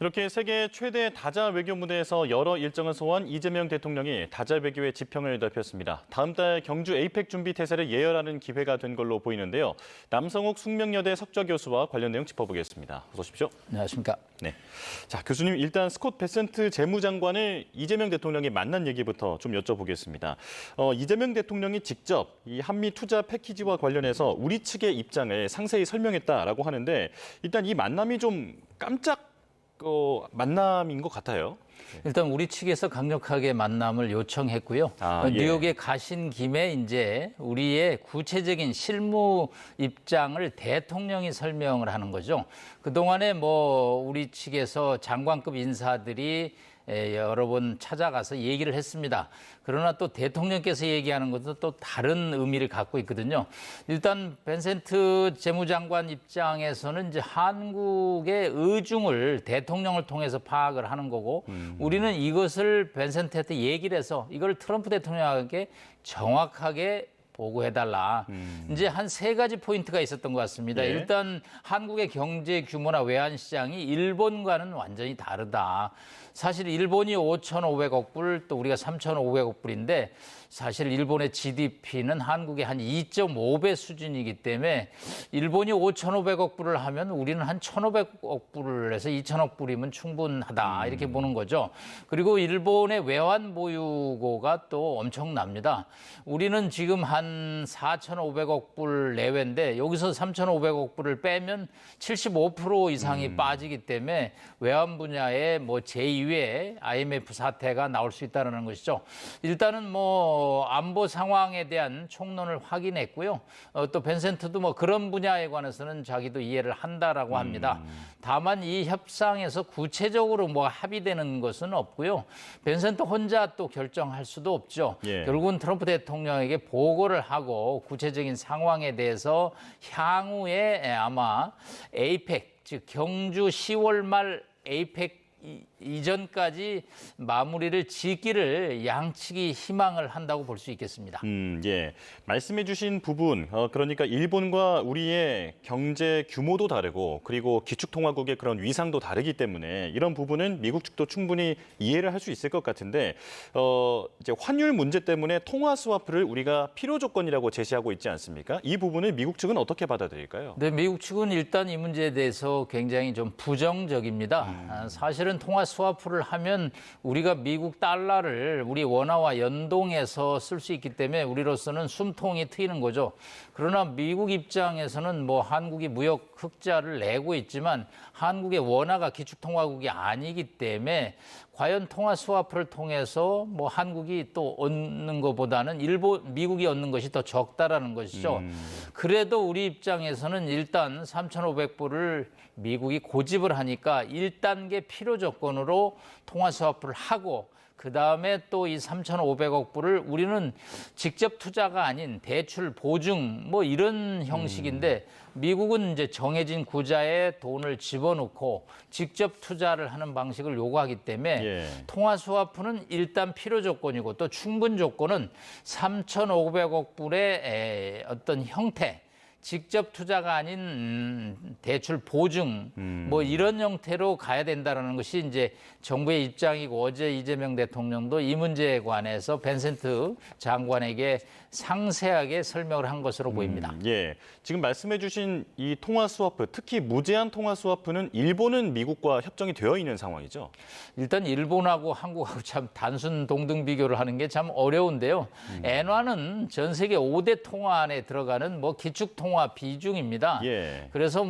이렇게 세계 최대 다자 외교 무대에서 여러 일정을 소화한 이재명 대통령이 다자 외교의 지평을 넓혔습니다. 다음 달 경주 에이펙 준비 태세를 예열하는 기회가 된 걸로 보이는데요. 남성욱 숙명여대 석좌 교수와 관련 내용 짚어보겠습니다. 어서 오십시오. 안녕하십니까. 네. 자, 교수님 일단 스콧 베센트 재무장관을 이재명 대통령이 만난 얘기부터 좀 여쭤보겠습니다. 이재명 대통령이 직접 이 한미 투자 패키지와 관련해서 우리 측의 입장을 상세히 설명했다라고 하는데 일단 이 만남이 좀 깜짝 만남인 것 같아요. 일단 우리 측에서 강력하게 만남을 요청했고요. 뉴욕에 가신 김에 이제 우리의 구체적인 실무 입장을 대통령이 설명을 하는 거죠. 그동안에 우리 측에서 장관급 인사들이 여러 번 찾아가서 얘기를 했습니다. 그러나 또 대통령께서 얘기하는 것도 또 다른 의미를 갖고 있거든요. 일단 벤센트 재무장관 입장에서는 이제 한국의 의중을 대통령을 통해서 파악을 하는 거고 우리는 이것을 벤센트한테 얘기를 해서 이걸 트럼프 대통령에게 정확하게 보고해달라. 이제 한 세 가지 포인트가 있었던 것 같습니다. 예. 일단 한국의 경제 규모나 외환 시장이 일본과는 완전히 다르다. 사실 일본이 5,500억 불, 또 우리가 3,500억 불인데 사실 일본의 GDP는 한국의 한 2.5배 수준이기 때문에 일본이 5,500억 불을 하면 우리는 한 1,500억 불을 해서 2,000억 불이면 충분하다. 이렇게 보는 거죠. 그리고 일본의 외환 보유고가 또 엄청납니다. 우리는 지금 한 4,500억 불 내외인데 여기서 3,500억 불을 빼면 75% 이상이 빠지기 때문에 외환 분야에 제2의 IMF 사태가 나올 수 있다는 것이죠. 일단은 안보 상황에 대한 총론을 확인했고요. 또 벤센트도 그런 분야에 관해서는 자기도 이해를 한다라고 합니다. 다만 이 협상에서 구체적으로 합의되는 것은 없고요. 벤센트 혼자 또 결정할 수도 없죠. 예. 결국은 트럼프 대통령에게 보고를 하고 구체적인 상황에 대해서 향후에 아마 에이펙, 즉 경주 10월 말 에이펙 이전까지 마무리를 짓기를 양측이 희망을 한다고 볼 수 있겠습니다. 예. 말씀해 주신 부분, 그러니까 일본과 우리의 경제 규모도 다르고 그리고 기축통화국의 그런 위상도 다르기 때문에 이런 부분은 미국 측도 충분히 이해를 할 수 있을 것 같은데 이제 환율 문제 때문에 통화 스와프를 우리가 필요 조건이라고 제시하고 있지 않습니까? 이 부분을 미국 측은 어떻게 받아들일까요? 네, 미국 측은 일단 이 문제에 대해서 굉장히 좀 부정적입니다. 사실은 통화 스와프를 하면 우리가 미국 달러를 우리 원화와 연동해서 쓸 수 있기 때문에 우리로서는 숨통이 트이는 거죠. 그러나 미국 입장에서는 한국이 무역 흑자를 내고 있지만 한국의 원화가 기축통화국이 아니기 때문에 과연 통화 스와프를 통해서 한국이 또 얻는 것보다는 미국이 얻는 것이 더 적다라는 것이죠. 그래도 우리 입장에서는 일단 3,500불을 미국이 고집을 하니까 1단계 필요 조건으로 통화 스와프를 하고 그다음에 또 이 3,500억 불을 우리는 직접 투자가 아닌 대출 보증 이런 형식인데 미국은 이제 정해진 구자에 돈을 집어넣고 직접 투자를 하는 방식을 요구하기 때문에 통화 스와프는 일단 필요 조건이고 또 충분 조건은 3,500억 불의 어떤 형태 직접 투자가 아닌 대출 보증 이런 형태로 가야 된다는 것이 이제 정부의 입장이고 어제 이재명 대통령도 이 문제에 관해서 벤센트 장관에게 상세하게 설명을 한 것으로 보입니다. 예, 지금 말씀해 주신 이 통화 스와프, 특히 무제한 통화 스와프는 일본은 미국과 협정이 되어 있는 상황이죠? 일단 일본하고 한국하고 참 단순 동등 비교를 하는 게 참 어려운데요. 엔화는 전 세계 5대 통화 안에 들어가는 기축 통화 비중입니다. 예. 그래서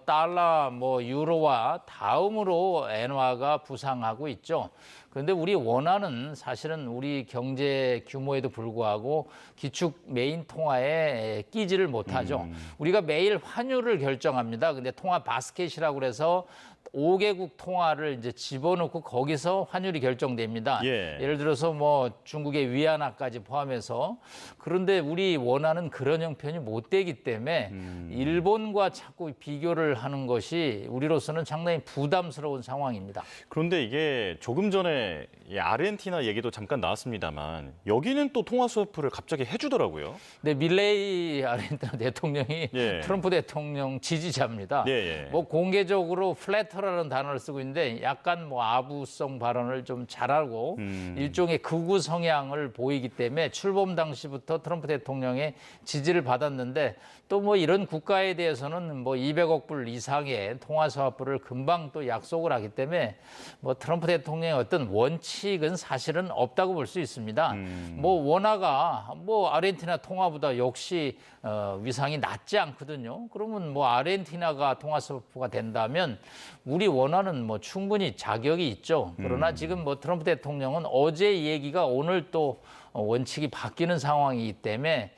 달러, 유로와 다음으로 엔화가 부상하고 있죠. 그런데 우리 원화는 사실은 우리 경제 규모에도 불구하고 기축 메인 통화에 끼지를 못하죠. 우리가 매일 환율을 결정합니다. 근데 통화 바스켓이라고 그래서 5개국 통화를 이제 집어넣고 거기서 환율이 결정됩니다. 예를 들어서 중국의 위안화까지 포함해서. 그런데 우리 원화는 그런 형편이 못 되기 때문에 일본과 자꾸 비교를 하는 것이 우리로서는 상당히 부담스러운 상황입니다. 그런데 이게 조금 전에 아르헨티나 얘기도 잠깐 나왔습니다만 여기는 또 통화 스와프를 갑자기 해주더라고요. 네, 밀레이 아르헨티나 대통령이 트럼프 대통령 지지자입니다. 공개적으로 플랫 파이터라는 단어를 쓰고 있는데 약간 뭐 아부성 발언을 좀 잘하고 일종의 극우 성향을 보이기 때문에 출범 당시부터 트럼프 대통령의 지지를 받았는데 또 뭐 이런 국가에 대해서는 뭐 200억 불 이상의 통화 수화풀을 금방 또 약속을 하기 때문에 뭐 트럼프 대통령의 어떤 원칙은 사실은 없다고 볼 수 있습니다. 뭐 원화가 뭐 아르헨티나 통화보다 역시 위상이 낮지 않거든요. 그러면 뭐 아르헨티나가 통화 수화풀가 된다면 우리 원화는 뭐 충분히 자격이 있죠. 그러나 지금 뭐 트럼프 대통령은 어제 얘기가 오늘 또 원칙이 바뀌는 상황이기 때문에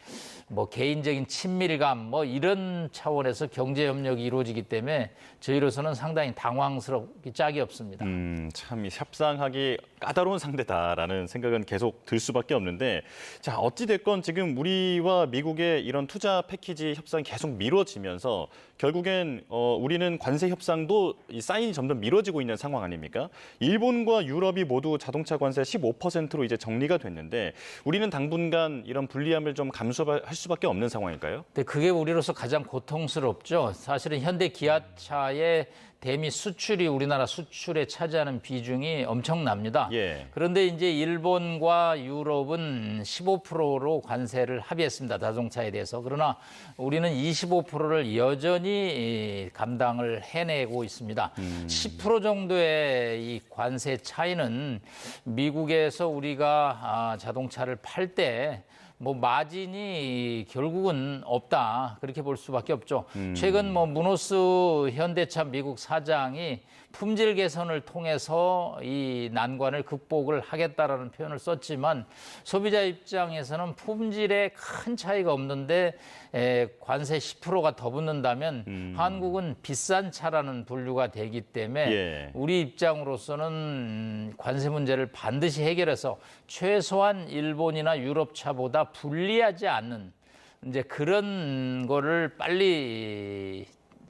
뭐 개인적인 친밀감 뭐 이런 차원에서 경제 협력이 이루어지기 때문에 저희로서는 상당히 당황스럽기 짝이 없습니다. 참 이 협상하기 까다로운 상대다라는 생각은 계속 들 수밖에 없는데 자 어찌 됐건 지금 우리와 미국의 이런 투자 패키지 협상이 계속 미뤄지면서 결국엔 우리는 관세 협상도 이 사인이 점점 미뤄지고 있는 상황 아닙니까? 일본과 유럽이 모두 자동차 관세 15%로 이제 정리가 됐는데 우리는 당분간 이런 불리함을 좀 감수할 수밖에 없는 상황일까요? 근데 그게 우리로서 가장 고통스럽죠. 사실은 현대 기아차의 대미 수출이 우리나라 수출에 차지하는 비중이 엄청납니다. 예. 그런데 이제 일본과 유럽은 15%로 관세를 합의했습니다. 자동차에 대해서. 그러나 우리는 25%를 여전히 감당을 해내고 있습니다. 10% 정도의 이 관세 차이는 미국에서 우리가 자동차를 팔 때 뭐 마진이 결국은 없다 그렇게 볼 수밖에 없죠. 최근 뭐 무노스 현대차 미국 사장이 품질 개선을 통해서 이 난관을 극복을 하겠다라는 표현을 썼지만 소비자 입장에서는 품질에 큰 차이가 없는데 관세 10%가 더 붙는다면 한국은 비싼 차라는 분류가 되기 때문에 예. 우리 입장으로서는 관세 문제를 반드시 해결해서 최소한 일본이나 유럽 차보다 불리하지 않는 이제 그런 거를 빨리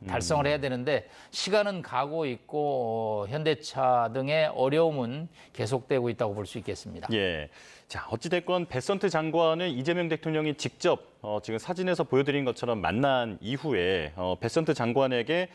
달성을 해야 되는데 시간은 가고 있고 현대차 등의 어려움은 계속되고 있다고 볼 수 있겠습니다. 예. 자, 어찌됐건 베선트 장관은 이재명 대통령이 직접 지금 사진에서 보여드린 것처럼 만난 이후에 베선트 장관에게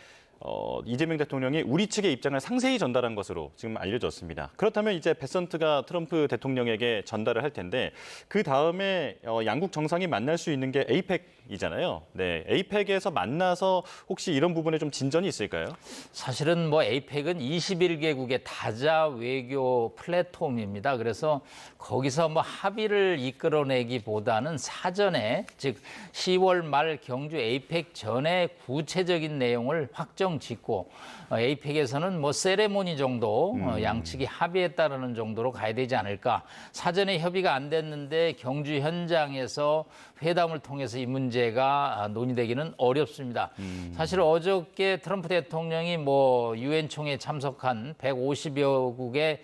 이재명 대통령이 우리 측의 입장을 상세히 전달한 것으로 지금 알려졌습니다. 그렇다면 이제 베선트가 트럼프 대통령에게 전달을 할 텐데 그 다음에 양국 정상이 만날 수 있는 게 에이펙이잖아요. 네, 에이펙에서 만나서 혹시 이런 부분에 좀 진전이 있을까요? 사실은 뭐 에이펙은 21개국의 다자 외교 플랫폼입니다. 그래서 거기서 뭐 합의를 이끌어내기보다는 사전에 즉 10월 말 경주 에이펙 전에 구체적인 내용을 확정 짓고 에이펙에서는 뭐 세레모니 정도 양측이 합의했다라는 정도로 가야 되지 않을까. 사전에 협의가 안 됐는데 경주 현장에서 회담을 통해서 이 문제가 논의되기는 어렵습니다. 사실 어저께 트럼프 대통령이 뭐 유엔 총회에 참석한 150여 국의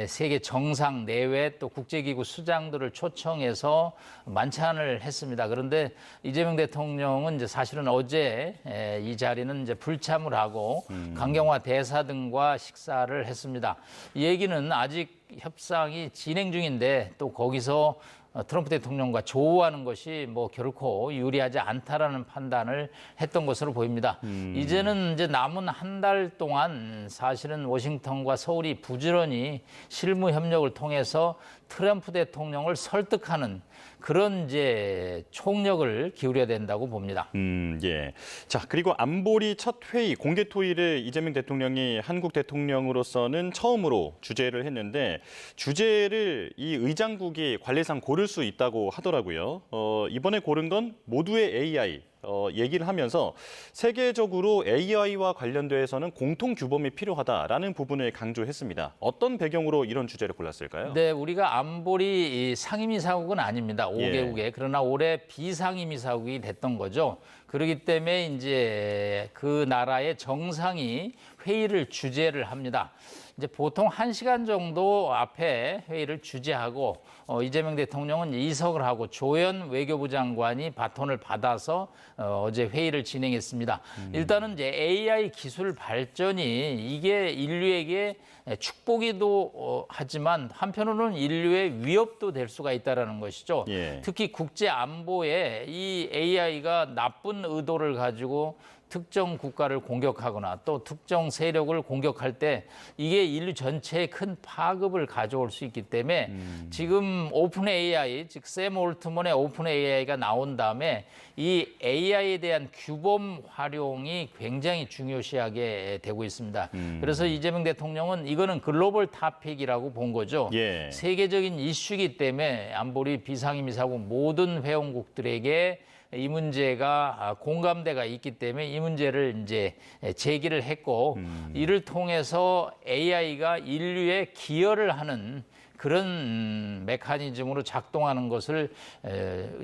세계 정상 내외 또 국제기구 수장들을 초청해서 만찬을 했습니다. 그런데 이재명 대통령은 이제 사실은 어제 이 자리는 이제 불참을 하고 강경화 대사 등과 식사를 했습니다. 이 얘기는 아직 협상이 진행 중인데 또 거기서 트럼프 대통령과 조우하는 것이 뭐 결코 유리하지 않다라는 판단을 했던 것으로 보입니다. 이제는 이제 남은 한 달 동안 사실은 워싱턴과 서울이 부지런히 실무 협력을 통해서 트럼프 대통령을 설득하는 그런 이제 총력을 기울여야 된다고 봅니다. 예. 자, 그리고 안보리 첫 회의, 공개 토의를 이재명 대통령이 한국 대통령으로서는 처음으로 주재를 했는데 주제를 이 의장국이 관례상 고를 수 있다고 하더라고요. 이번에 고른 건 모두의 AI. 얘기를 하면서 세계적으로 AI와 관련돼서는 공통 규범이 필요하다라는 부분을 강조했습니다. 어떤 배경으로 이런 주제를 골랐을까요? 네, 우리가 안보리 상임이사국은 아닙니다. 5개국에. 그러나 올해 비상임이사국이 됐던 거죠. 그렇기 때문에 이제 그 나라의 정상이 회의를 주재를 합니다. 이제 보통 1시간 정도 앞에 회의를 주재하고 이재명 대통령은 이석을 하고 조현 외교부 장관이 바톤을 받아서 어제 회의를 진행했습니다. 일단은 이제 AI 기술 발전이 이게 인류에게 축복이도 하지만 한편으로는 인류의 위협도 될 수가 있다는 것이죠. 예. 특히 국제 안보에 이 AI가 나쁜 의도를 가지고 특정 국가를 공격하거나 또 특정 세력을 공격할 때 이게 인류 전체에 큰 파급을 가져올 수 있기 때문에 지금 오픈 AI, 즉 샘 올트먼의 오픈 AI가 나온 다음에 이 AI에 대한 규범 활용이 굉장히 중요시하게 되고 있습니다. 그래서 이재명 대통령은 이거는 글로벌 타픽이라고 본 거죠. 예. 세계적인 이슈이기 때문에 안보리 비상임이사국 모든 회원국들에게 이 문제가 공감대가 있기 때문에 이 문제를 이제 제기를 했고 이를 통해서 AI가 인류에 기여를 하는 그런 메커니즘으로 작동하는 것을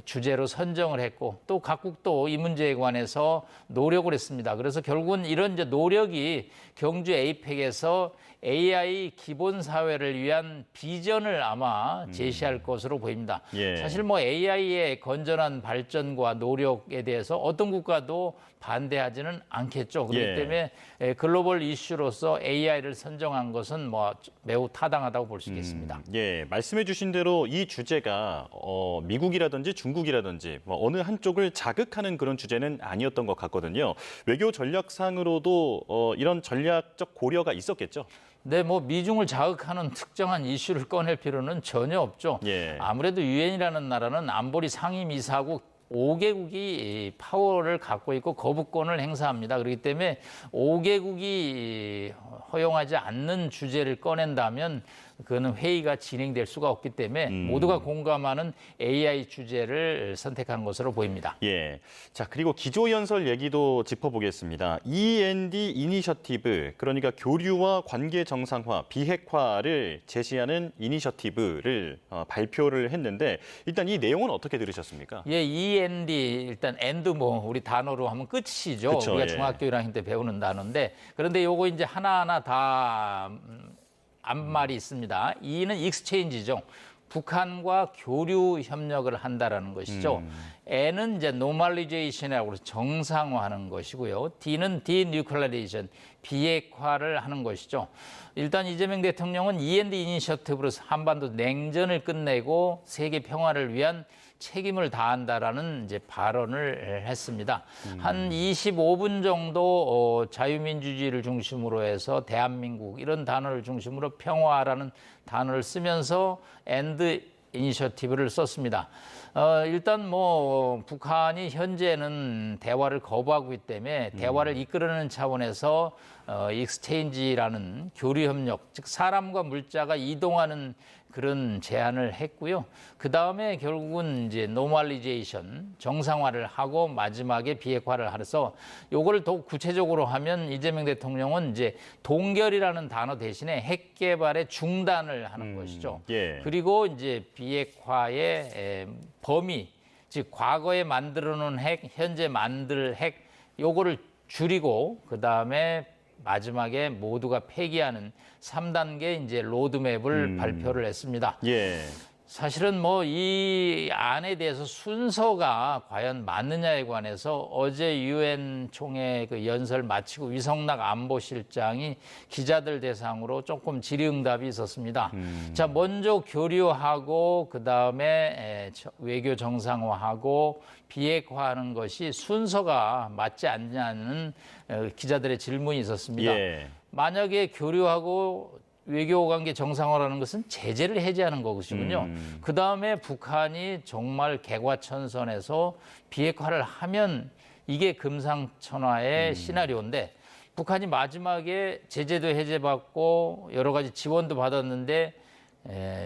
주제로 선정을 했고 또 각국도 이 문제에 관해서 노력을 했습니다. 그래서 결국은 이런 이제 노력이 경주 에이펙에서 AI 기본 사회를 위한 비전을 아마 제시할 것으로 보입니다. 예. 사실 뭐 AI의 건전한 발전과 노력에 대해서 어떤 국가도 반대하지는 않겠죠. 그렇기 예. 때문에 글로벌 이슈로서 AI를 선정한 것은 뭐 매우 타당하다고 볼 수 있겠습니다. 예, 말씀해 주신 대로 이 주제가 미국이라든지 중국이라든지 뭐 어느 한쪽을 자극하는 그런 주제는 아니었던 것 같거든요. 외교 전략상으로도 이런 전략적 고려가 있었겠죠. 네, 뭐 미중을 자극하는 특정한 이슈를 꺼낼 필요는 전혀 없죠. 예. 아무래도 유엔이라는 나라는 안보리 상임이사국 5개국이 파워를 갖고 있고 거부권을 행사합니다. 그렇기 때문에 5개국이 허용하지 않는 주제를 꺼낸다면 그거는 회의가 진행될 수가 없기 때문에 모두가 공감하는 AI 주제를 선택한 것으로 보입니다. 예. 자, 그리고 기조연설 얘기도 짚어보겠습니다. E&D 이니셔티브, 그러니까 교류와 관계 정상화, 비핵화를 제시하는 이니셔티브를 발표를 했는데 일단 이 내용은 어떻게 들으셨습니까? 예, E&D 일단 end 뭐 우리 단어로 하면 끝이죠. 그쵸, 우리가 예. 중학교 1학년 때 배우는 단어인데 그런데 요거 이제 하나하나 다 앞말이 있습니다. E는 exchange죠. 북한과 교류 협력을 한다라는 것이죠. N은 이제 normalization이라고 해서 정상화하는 것이고요. D는 denuclearization, 비핵화를 하는 것이죠. 일단 이재명 대통령은 E&D 이니셔티브로서 한반도 냉전을 끝내고 세계 평화를 위한 책임을 다한다라는 이제 발언을 했습니다. 한 25분 정도 자유민주주의를 중심으로 해서 대한민국 이런 단어를 중심으로 평화라는 단어를 쓰면서 엔드 이니셔티브를 썼습니다. 일단 뭐 북한이 현재는 대화를 거부하고 있기 때문에 대화를 이끌어내는 차원에서 익스체인지라는 교류 협력, 즉 사람과 물자가 이동하는 그런 제안을 했고요. 그 다음에 결국은 이제 노멀리제이션, 정상화를 하고 마지막에 비핵화를 해서 요거를 더욱 구체적으로 하면 이재명 대통령은 이제 동결이라는 단어 대신에 핵 개발의 중단을 하는 것이죠. 예. 그리고 이제 비핵화의 범위, 즉 과거에 만들어 놓은 핵, 현재 만들 핵 요거를 줄이고 그 다음에 마지막에 모두가 폐기하는 3단계 이제 로드맵을 발표를 했습니다. 예. 사실은 뭐 이 안에 대해서 순서가 과연 맞느냐에 관해서 어제 유엔 총회 그 연설 마치고 위성락 안보실장이 기자들 대상으로 조금 질의응답이 있었습니다. 자, 먼저 교류하고 그 다음에 외교 정상화하고 비핵화하는 것이 순서가 맞지 않냐는 기자들의 질문이 있었습니다. 예. 만약에 교류하고 외교관계 정상화라는 것은 제재를 해제하는 것이군요. 그다음에 북한이 정말 개과천선해서 비핵화를 하면 이게 금상첨화의 시나리오인데 북한이 마지막에 제재도 해제받고 여러 가지 지원도 받았는데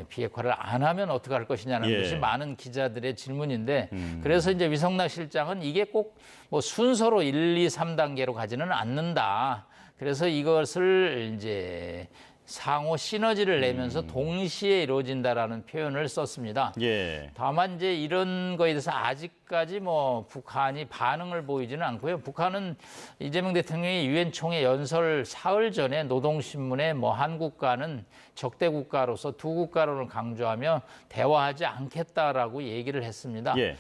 비핵화를 안 하면 어떻게 할 것이냐는 예. 것이 많은 기자들의 질문인데 그래서 이제 위성락 실장은 이게 꼭 뭐 순서로 1, 2, 3단계로 가지는 않는다. 그래서 이것을 이제 상호 시너지를 내면서 동시에 이루어진다라는 표현을 썼습니다. 예. 다만 이제 이런 거에 대해서 아직까지 뭐 북한이 반응을 보이지는 않고요. 북한은 이재명 대통령이 유엔 총회 연설 사흘 전에 노동신문에 뭐 한국과는 적대 국가로서 두 국가론을 강조하며 대화하지 않겠다라고 얘기를 했습니다. 예.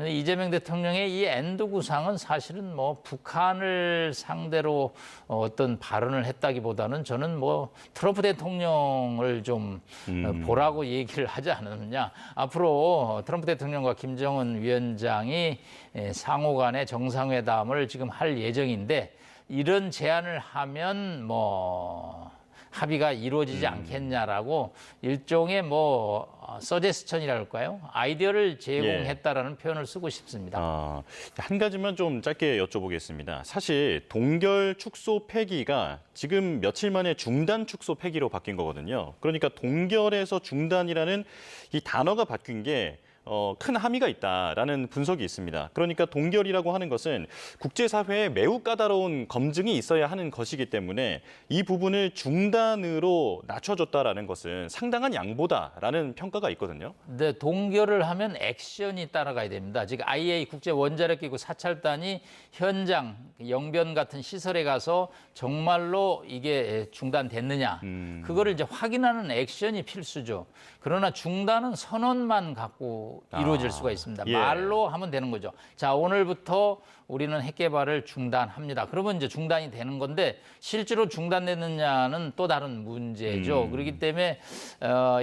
이재명 대통령의 이 엔드 구상은 사실은 뭐 북한을 상대로 어떤 발언을 했다기보다는 저는 뭐 트럼프 대통령을 좀 보라고 얘기를 하지 않았느냐. 앞으로 트럼프 대통령과 김정은 위원장 위원장이 상호 간의 정상회담을 지금 할 예정인데 이런 제안을 하면 뭐 합의가 이루어지지 않겠냐라고 일종의 뭐 서제스천이라 할까요? 아이디어를 제공했다라는 표현을 쓰고 싶습니다. 한 가지만 좀 짧게 여쭤보겠습니다. 사실 동결 축소 폐기가 지금 며칠 만에 중단 축소 폐기로 바뀐 거거든요. 그러니까 동결에서 중단이라는 이 단어가 바뀐 게 큰 함의가 있다라는 분석이 있습니다. 그러니까 동결이라고 하는 것은 국제사회에 매우 까다로운 검증이 있어야 하는 것이기 때문에 이 부분을 중단으로 낮춰줬다라는 것은 상당한 양보다라는 평가가 있거든요. 네, 동결을 하면 액션이 따라가야 됩니다. 지금 IAEA 국제원자력기구 사찰단이 현장 영변 같은 시설에 가서 정말로 이게 중단됐느냐 그거를 이제 확인하는 액션이 필수죠. 그러나 중단은 선언만 갖고 이루어질 수가 있습니다. 예. 말로 하면 되는 거죠. 자, 오늘부터 우리는 핵 개발을 중단합니다. 그러면 이제 중단이 되는 건데 실제로 중단됐느냐는 또 다른 문제죠. 그렇기 때문에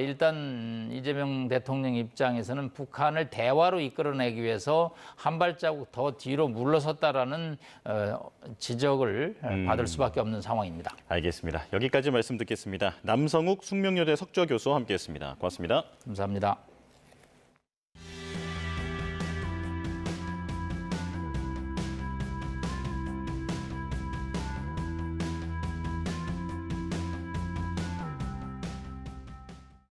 일단 이재명 대통령 입장에서는 북한을 대화로 이끌어내기 위해서 한 발자국 더 뒤로 물러섰다라는 지적을 받을 수밖에 없는 상황입니다. 알겠습니다. 여기까지 말씀 듣겠습니다. 남성욱 숙명여대 석좌 교수와 함께했습니다. 고맙습니다. 감사합니다.